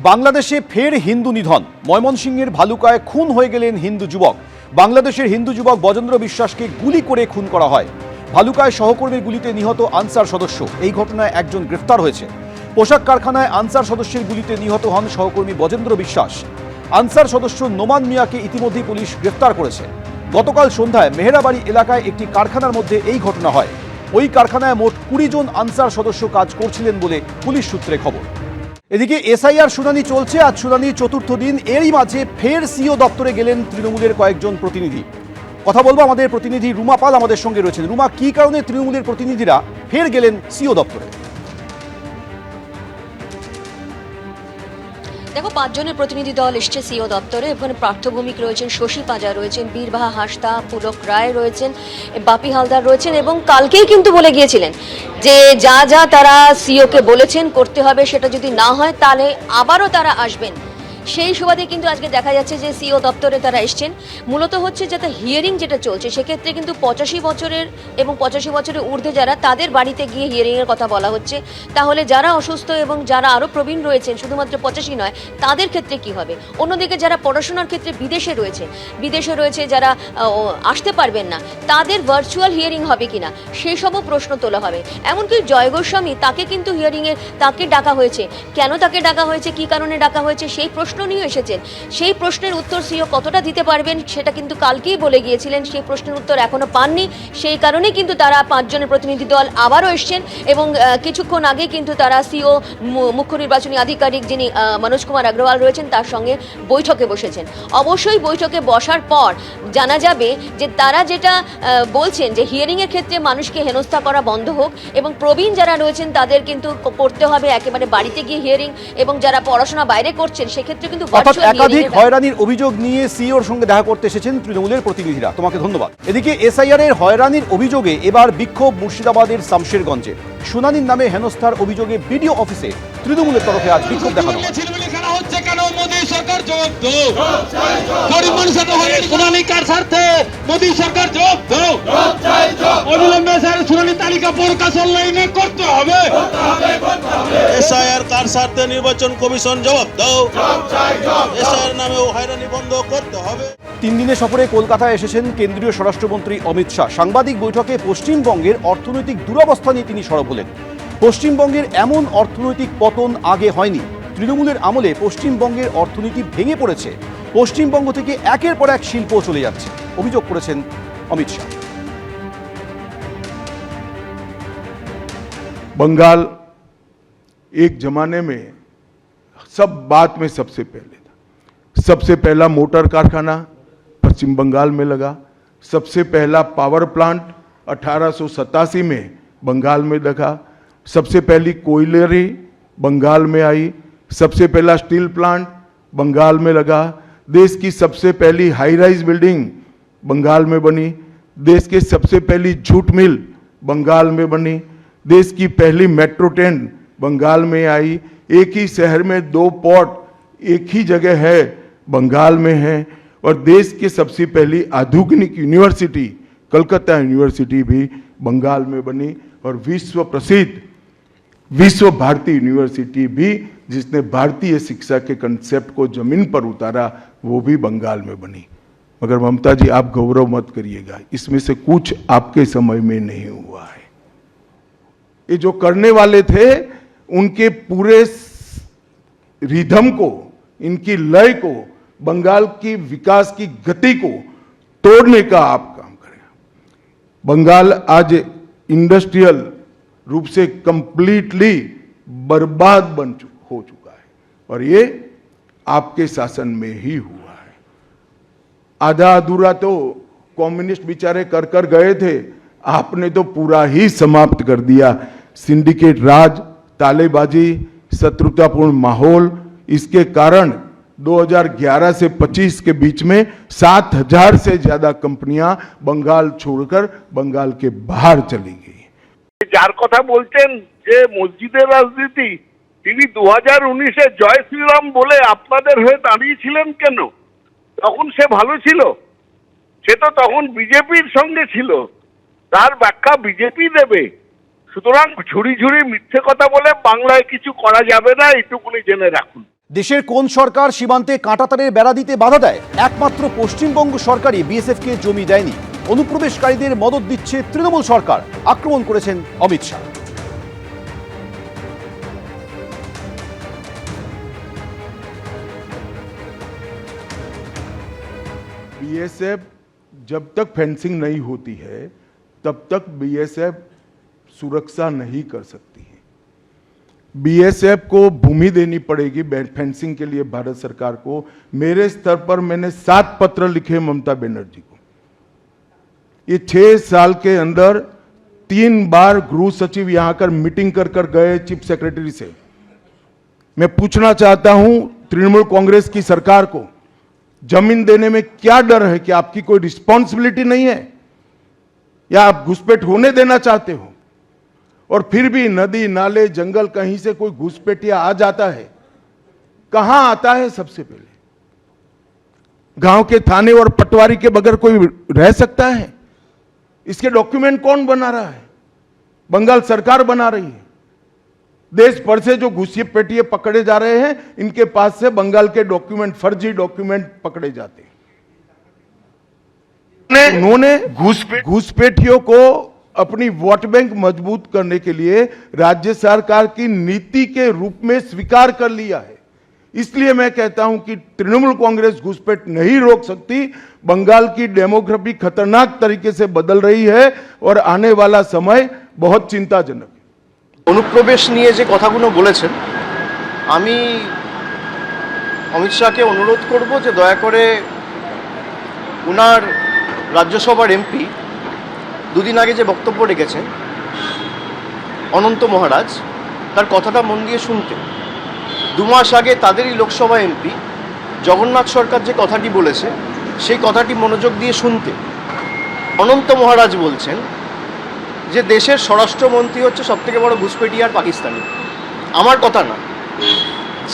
বাংলাদেশে ফের হিন্দু নিধন। ময়মনসিংহের ভালুকায় খুন হয়ে গেলেন হিন্দু যুবক। বাংলাদেশের হিন্দু যুবক বজেন্দ্র বিশ্বাসকে গুলি করে খুন করা হয়। ভালুকায় সহকর্মীর গুলিতে নিহত আনসার সদস্য। এই ঘটনায় একজন গ্রেফতার হয়েছে। পোশাক কারখানায় আনসার সদস্যের গুলিতে নিহত হন সহকর্মী বজেন্দ্র বিশ্বাস। আনসার সদস্য নোমান মিয়াকে ইতিমধ্যেই পুলিশ গ্রেফতার করেছে। গতকাল সন্ধ্যায় মেহেরাবাড়ি এলাকায় একটি কারখানার মধ্যে এই ঘটনা হয়। ওই কারখানায় মোট 20 জন আনসার সদস্য কাজ করছিলেন বলে পুলিশ সূত্রে খবর। এদিকে এসআইআর শুনানি চলছে, আজ শুনানির চতুর্থ দিন। এরই মাঝে ফের সিও দপ্তরে গেলেন তৃণমূলের কয়েকজন প্রতিনিধি। কথা বলবো আমাদের প্রতিনিধি রুমা পাল আমাদের সঙ্গে রয়েছেন। রুমা, কি কারণে তৃণমূলের প্রতিনিধিরা ফের গেলেন সিও দপ্তরে? দেখো, 5 জনের প্রতিনিধি দল এসছে সিও দপ্তরে। এখানে পার্থভূমিক রয়েছেন, শশী পাজা রয়েছেন, বীরবাহা হাসদা, পুলক রায় রয়েছেন, বাপি হালদার রয়েছেন এবং কালকেই কিন্তু বলে গিয়েছিলেন যে যা যা তারা সিওকে বলেছেন করতে হবে, সেটা যদি না হয় তাহলে আবারও তারা আসবেন। সেই সুবাদে কিন্তু আজকে দেখা যাচ্ছে যে সিও দপ্তরে তারা এসছেন। মূলত হচ্ছে যাতে হিয়ারিং যেটা চলছে সেক্ষেত্রে কিন্তু 85 বছরের এবং 85 বছরের ঊর্ধ্বে যারা, তাদের বাড়িতে গিয়ে হিয়ারিংয়ের কথা বলা হচ্ছে। তাহলে যারা অসুস্থ এবং যারা আরও প্রবীণ রয়েছেন, শুধুমাত্র 85 নয়, তাদের ক্ষেত্রে কি হবে? অন্যদিকে যারা পড়াশোনার ক্ষেত্রে বিদেশে রয়েছে যারা আসতে পারবেন না, তাদের ভার্চুয়াল হিয়ারিং হবে কিনা সেই সবও প্রশ্ন তোলা হবে। এমনকি জয় গোস্বামী, তাকে কিন্তু হিয়ারিংয়ে তাকে ডাকা হয়েছে। কেন তাকে ডাকা হয়েছে, কি কারণে ডাকা হয়েছে, সেই প্রশ্ন নিয়ে এসেছেন। সেই প্রশ্নের উত্তর সিও কতটা দিতে পারবেন সেটা কিন্তু কালকেই বলে গিয়েছিলেন। সেই প্রশ্নের উত্তর এখনো পাননি। সেই কারণে কিন্তু তারা 5 জনের প্রতিনিধি দল আবারও এসছেন এবং কিছুক্ষণ আগে কিন্তু তারা সিও মুখ্য নির্বাচনী আধিকারিক যিনি মনোজ কুমার আগরওয়াল রয়েছেন তার সঙ্গে বৈঠকে বসেছেন। অবশ্যই বৈঠকে বসার পর জানা যাবে যে তারা যেটা বলছেন যে হিয়ারিংয়ের ক্ষেত্রে মানুষকে হেনস্থা করা বন্ধ হোক এবং প্রবীণ যারা রয়েছেন তাদের কিন্তু করতে হবে একেবারে বাড়িতে গিয়ে হিয়ারিং, এবং যারা পড়াশোনা বাইরে করছেন সেক্ষেত্রে কিন্তু একাধিক হয়রানির অভিযোগ নিয়ে সিওর সঙ্গে দেখা করতে এসেছেন তৃণমূলের প্রতিনিধিরা। তোমাকে ধন্যবাদ। এদিকে এসআইআর এর হয়রানির অভিযোগে এবার বিক্ষোভ মুর্শিদাবাদের শামশেরগঞ্জে। শুনানির নামে হেনস্থার অভিযোগে বিডিও অফিসে তৃণমূলের তরফে আজ বিক্ষোভ দেখানো হয়। নির্বাচন কমিশন জবাব দাও। এসআইআর নামে হয়রানি বন্ধ করতে হবে। 3 দিনের সফরে কলকাতায় এসেছেন কেন্দ্রীয় স্বরাষ্ট্রমন্ত্রী অমিত শাহ। সাংবাদিক বৈঠকে পশ্চিমবঙ্গের অর্থনৈতিক দুরবস্থা নিয়ে তিনি সরব হলেন। পশ্চিমবঙ্গের এমন অর্থনৈতিক পতন আগে হয়নি। তৃণমূলের আমলে পশ্চিমবঙ্গের অর্থনীতি ভেঙে পড়েছে। পশ্চিমবঙ্গ থেকে একের পর এক শিল্প চলে যাচ্ছে, অভিযোগ করেছেন অমিত শাহ। बंगाल एक जमाने में सब बात में सबसे पहले था। सबसे पहला मोटर कारखाना पश्चिम बंगाल में लगा। सबसे पहला पावर प्लांट 1887 में बंगाल में लगा। सबसे पहली कोयलरी बंगाल में आई। सबसे पहला स्टील प्लांट बंगाल में लगा। देश की सबसे पहली हाई राइज बिल्डिंग बंगाल में बनी। देश की सबसे पहली जूट मिल बंगाल में बनी। देश की पहली मेट्रो ट्रेन बंगाल में आई। एक ही शहर में 2 पोर्ट एक ही जगह है, बंगाल में है। और देश की सबसे पहली आधुनिक यूनिवर्सिटी कलकत्ता यूनिवर्सिटी भी बंगाल में बनी। और विश्व प्रसिद्ध विश्व भारती यूनिवर्सिटी भी, जिसने भारतीय शिक्षा के कंसेप्ट को जमीन पर उतारा, वो भी बंगाल में बनी। मगर ममता जी, आप गौरव मत करिएगा, इसमें से कुछ आपके समय में नहीं हुआ है। ये जो करने वाले थे उनके पूरे रिदम को, इनकी लय को, बंगाल की विकास की गति को तोड़ने का आप काम करें। बंगाल आज इंडस्ट्रियल रूप से कंप्लीटली बर्बाद हो चुका है और ये आपके शासन में ही हुआ है। आधा अधूरा तो कम्युनिस्ट बेचारे कर गए थे, आपने तो पूरा ही समाप्त कर दिया। सिंडिकेट राज, तालेबाजी, शत्रुतापूर्ण माहौल, इसके कारण 2011 से 25 के बीच में 7000 से ज्यादा कंपनियां बंगाल छोड़कर बंगाल के बाहर चली गई। যার কথা বলছেন যে মসজিদের রাজনীতি, তিনি 2019-এ জয় শ্রীরাম বলে আপনাদের হয়ে দাঁড়িয়েছিলেন কেন? তখন সে ভালো ছিল? সে তো তখন বিজেপির সঙ্গে ছিল। তার ব্যাখ্যা বিজেপি দেবে। সুতরাং ঝুড়ি ঝুড়ি মিথ্যে কথা বলে বাংলায় কিছু করা যাবে না, এটুকুনি জেনে রাখুন। দেশের কোন সরকার সীমান্তে কাঁটাতারের বেড়া দিতে বাধা দেয়? একমাত্র পশ্চিমবঙ্গ সরকারই বিএসএফকে জমি দেয়নি। অনুপ্রবেশকারীদের মদদ দিচ্ছে তৃণমূল সরকার, আক্রমণ করেছেন অমিত শাহ। बीएसएफ जब तक फेंसिंग नहीं होती है तब तक बीएसएफ सुरक्षा नहीं कर सकती है। बीएसएफ को भूमि देनी पड़ेगी फेंसिंग के लिए भारत सरकार को। मेरे स्तर पर मैंने 7 पत्र लिखे ममता बनर्जी को। ये 6 साल के अंदर 3 बार गृह सचिव यहां कर मीटिंग कर गए चीफ सेक्रेटरी से। मैं पूछना चाहता हूं तृणमूल कांग्रेस की सरकार को, जमीन देने में क्या डर है? कि आपकी कोई रिस्पॉन्सिबिलिटी नहीं है या आप घुसपैठ होने देना चाहते हो? और फिर भी नदी नाले जंगल कहीं से कोई घुसपैठिया आ जाता है, कहां आता है? सबसे पहले गांव के थाने और पटवारी के बगैर कोई रह सकता है? इसके डॉक्यूमेंट कौन बना रहा है? बंगाल सरकार बना रही है। देश भर से जो घुसपैठिए पकड़े जा रहे हैं, इनके पास से बंगाल के डॉक्यूमेंट, फर्जी डॉक्यूमेंट पकड़े जाते हैं। उन्होंने घुसपैठियों को अपनी वोट बैंक मजबूत करने के लिए राज्य सरकार की नीति के रूप में स्वीकार कर लिया है। इसलिए मैं कहता हूं कि तृणमूल कांग्रेस घुसपैठ नहीं रोक सकती। बंगाल की डेमोग्राफी खतरनाक तरीके से बदल रही है और आने वाला समय बहुत चिंताजनक है। অনুপ্রবেশ নিয়ে যে কথাগুলো বলেছেন, আমি অমিত শাহকে অনুরোধ করব যে দয়া করে ওনার রাজ্যসভার এমপি দুদিন আগে যে বক্তব্য রেখেছেন অনন্ত মহারাজ, তার কথাটা মন দিয়ে শুনতে। 2 মাস আগে তাদেরই লোকসভা এমপি জগন্নাথ সরকার যে কথাটি বলেছে সেই কথাটি মনোযোগ দিয়ে শুনতে। অনন্ত মহারাজ বলছেন যে দেশের স্বরাষ্ট্রমন্ত্রী হচ্ছে সবথেকে বড় ঘুসপেটিয়া আর পাকিস্তানি। আমার কথা না,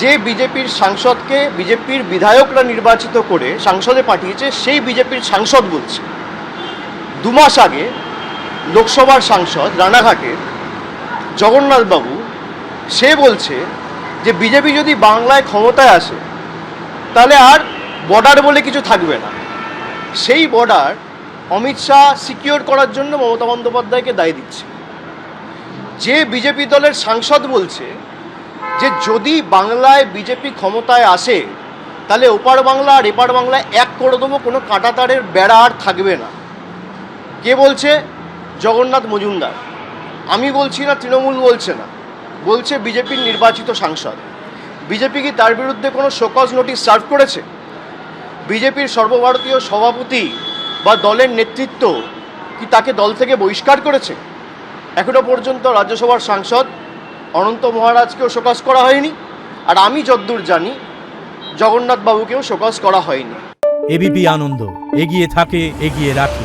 যে বিজেপির সাংসদকে বিজেপির বিধায়করা নির্বাচিত করে সংসদে পাঠিয়েছে সেই বিজেপির সাংসদ বলছে। 2 মাস আগে লোকসভার সাংসদ রানাঘাটের জগন্নাথবাবু সে বলছে যে বিজেপি যদি বাংলায় ক্ষমতায় আসে তাহলে আর বর্ডার বলে কিছু থাকবে না। সেই বর্ডার অমিত শাহ সিকিউর করার জন্য মমতা বন্দ্যোপাধ্যায়কে দায় দিচ্ছে। যে বিজেপি দলের সাংসদ বলছে যে যদি বাংলায় বিজেপি ক্ষমতায় আসে তাহলে ওপার বাংলা আর এপার বাংলায় এক করে দেবো, কোনো কাঁটাতারের বেড়া আর থাকবে না। কে বলছে? জগন্নাথ মজুমদার। আমি বলছি না, তৃণমূল বলছে না, বলছে বিজেপির নির্বাচিত সাংসদ। বিজেপি কি তার বিরুদ্ধে কোনো শোকজ নোটিশ সার্ভ করেছে? বিজেপির সর্বভারতীয় সভাপতি বা দলের নেতৃত্ব কি তাকে দল থেকে বহিষ্কার করেছে? এখনো পর্যন্ত রাজ্যসভার সাংসদ অনন্ত মহারাজকেও শোকজ করা হয়নি, আর আমি যতদূর জানি জগন্নাথ বাবুকেও শোকজ করা হয়নি। এবিপি আনন্দ, এগিয়ে থাকে, এগিয়ে রাখে।